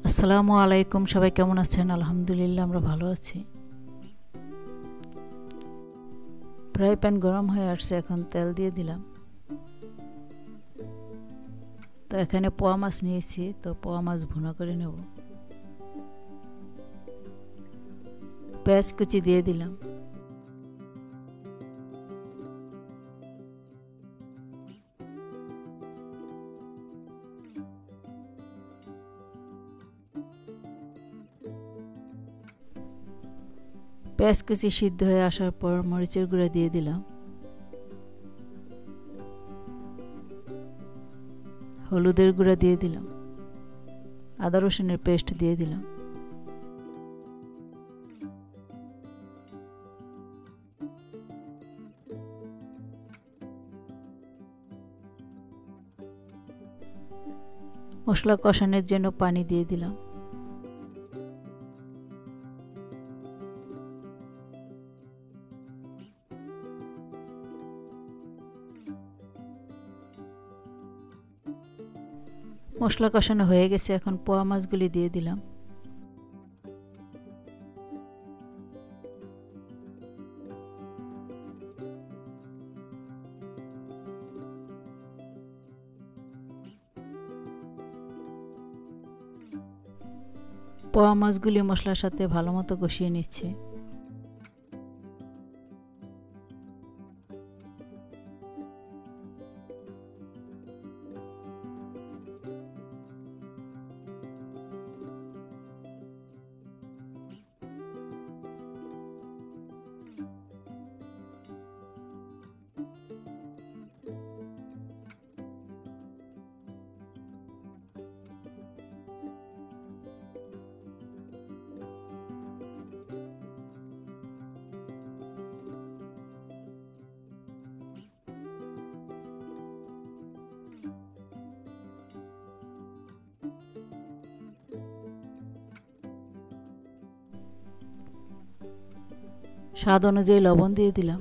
আসসালামু আলাইকুম, সবাই কেমন আছেন? আলহামদুলিল্লাহ আমরা ভালো আছি। ফ্রাই প্যান গরম হয়ে আসছে, এখন তেল দিয়ে দিলাম। তো এখানে পোয়া মাছ নিয়েছি, তো পোয়া মাছ ভুনা করে নেব। পেঁয়াজ কুচি দিয়ে দিলাম। পেঁয়াজ কুচি সিদ্ধ হয়ে আসার পর মরিচের গুঁড়া দিয়ে দিলাম, হলুদের গুঁড়া দিয়ে দিলাম, আদা রসুনের পেস্ট দিয়ে দিলাম। মশলা কষানোর জন্য পানি দিয়ে দিলাম। মশলা কষানো হয়ে গেছে, এখন পোয়া মাছগুলি দিয়ে দিলাম। পোয়া মাছগুলি মশলার সাথে ভালো মতো কষিয়ে নিচ্ছে। স্বাদ অনুযায়ী লবণ দিয়ে দিলাম।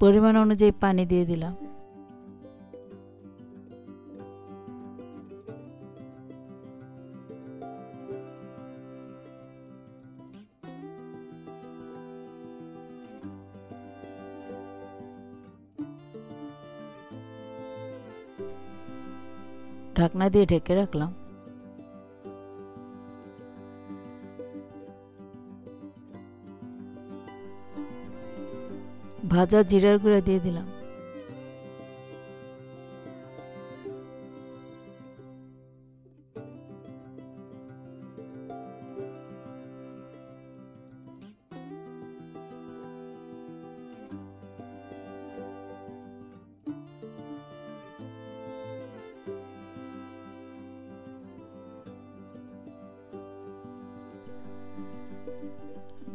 পরিমাণ অনুযায়ী পানি দিয়ে দিলাম। ঢাকনা দিয়ে ঢেকে রাখলাম। ভাজা জিরার গুঁড়া দিয়ে দিলাম।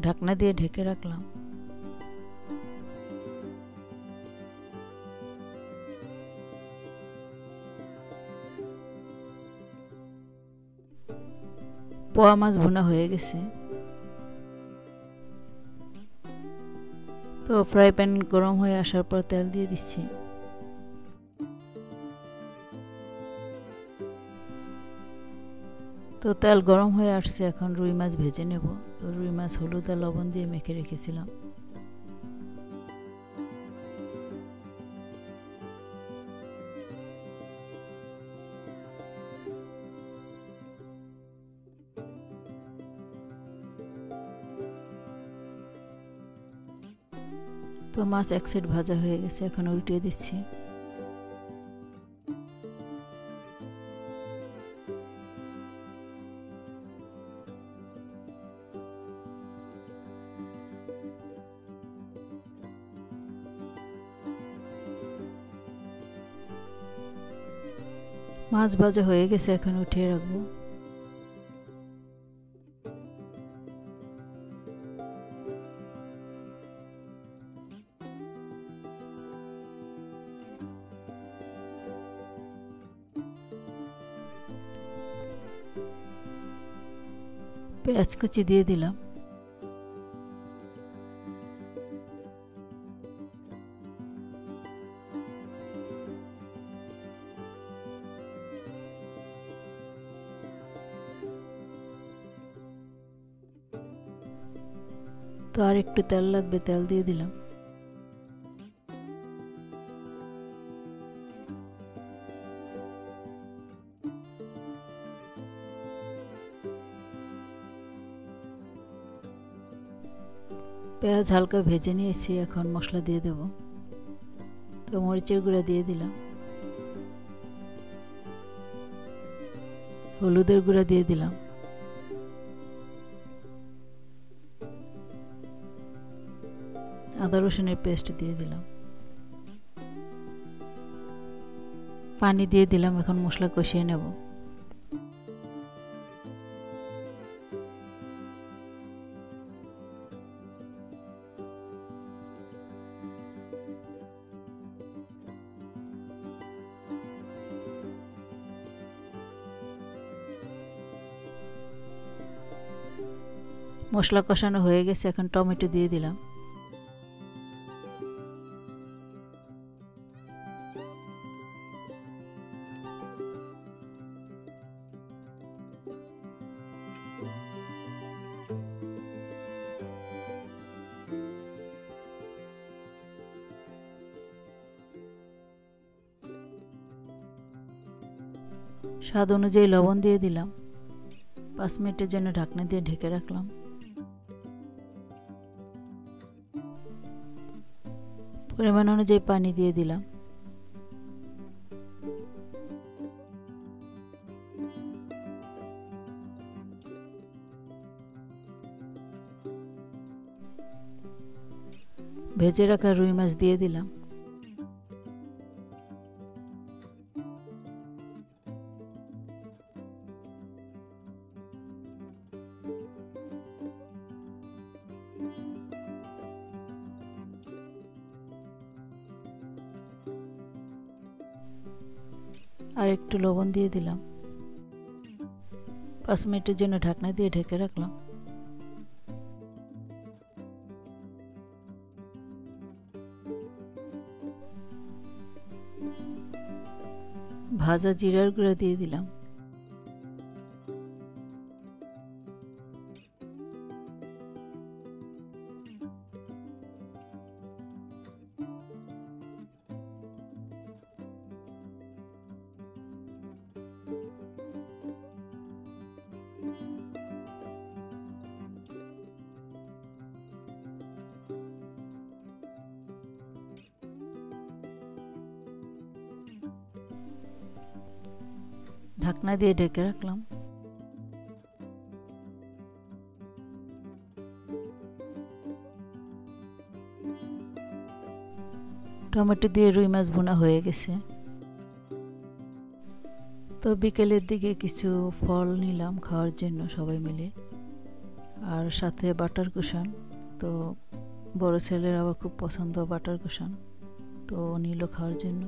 ঢাকনা দিয়ে ঢেকে রাখলাম। পোয়া মাছ ভুনা হয়ে গেছে। তো ফ্রাই প্যান গরম হয়ে আসার পর তেল দিয়ে দিচ্ছি। তো তেল গরম হয়ে আসছে, এখন রুই মাছ ভেজে নেব। তো রুই মাছ হলুদ আর লবণ দিয়ে মেখে রেখেছিলাম। তো মাছ এক সাইড ভাজা হয়ে গেছে, এখন উল্টিয়ে দিচ্ছি। মাছ ভাজা হয়ে গেছে, এখন উঠিয়ে রাখবো। পেঁয়াজ কুচি দিয়ে দিলাম। তো আর একটু তেল লাগবে, তেল দিয়ে দিলাম। পেঁয়াজ হালকা ভেজে নিয়েছি, এখন মশলা দিয়ে দেব। তো মরিচের গুঁড়া দিয়ে দিলাম, হলুদের গুঁড়া দিয়ে দিলাম, আদা রসুনের পেস্ট দিয়ে দিলাম, পানি দিয়ে দিলাম। এখন মশলা কষিয়ে নেব। মশলা কষানো হয়ে গেছে, এখন টমেটো দিয়ে দিলাম। স্বাদ অনুযায়ী লবণ দিয়ে দিলাম। 5 মিনিটের জন্য ঢাকনা দিয়ে ঢেকে রাখলাম। পরিমাণ অনুযায়ী পানি দিয়ে দিলাম। ভেজে রাখা রুই মাছ দিয়ে দিলাম। আর একটু লবণ দিয়ে দিলাম। 5 মিনিটের জন্য ঢাকনা দিয়ে ঢেকে রাখলাম। ভাজা জিরার গুঁড়া দিয়ে দিলাম। ঢাকনা দিয়ে ঢেকে রাখলাম। টমেটো দিয়ে রুই মাছ ভুনা হয়ে গেছে। তো বিকেলের দিকে কিছু ফল নিলাম খাওয়ার জন্য সবাই মিলে, আর সাথে বাটার কুশন। তো বড় ছেলের আবার খুব পছন্দ বাটার কুশন, তো নিল খাওয়ার জন্য।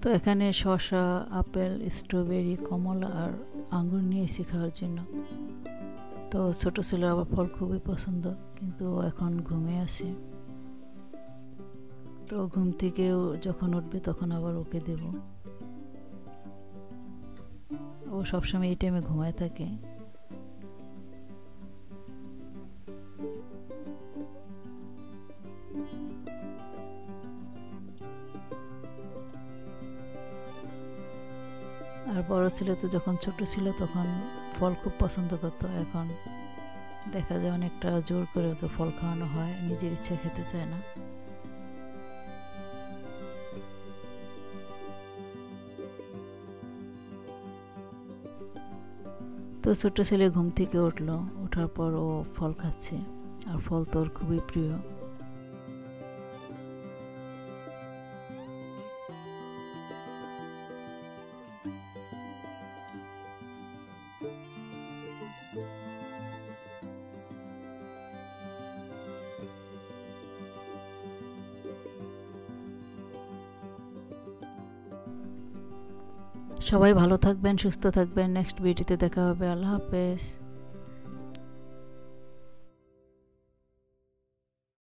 তো এখানে শসা, আপেল, স্ট্রবেরি, কমলা আর আঙ্গুর নিয়েছি খাওয়ার জন্য। তো ছোট ছেলের আবার ফল খুবই পছন্দ, কিন্তু এখন ঘুমিয়ে আছে। তো ঘুম থেকে যখন উঠবে তখন আবার ওকে দেব। ও সবসময় এই টাইমে ঘুমায় থাকে। আর বড় ছেলে তো যখন ছোট ছিল তখন ফল খুব পছন্দ করত, এখন দেখা যায় অনেকটা জোর করে ওকে ফল খাওয়ানো হয়, নিজের ইচ্ছা খেতে চায় না। তো ছোট ছেলে ঘুম থেকে উঠলো, ওঠার পর ও ফল খাচ্ছে, আর ফল তো ওর খুবই প্রিয়। সবাই ভালো থাকবেন, সুস্থ থাকবেন। নেক্সট ভিডিওতে দেখা হবে। আল্লাহ হাফেজ।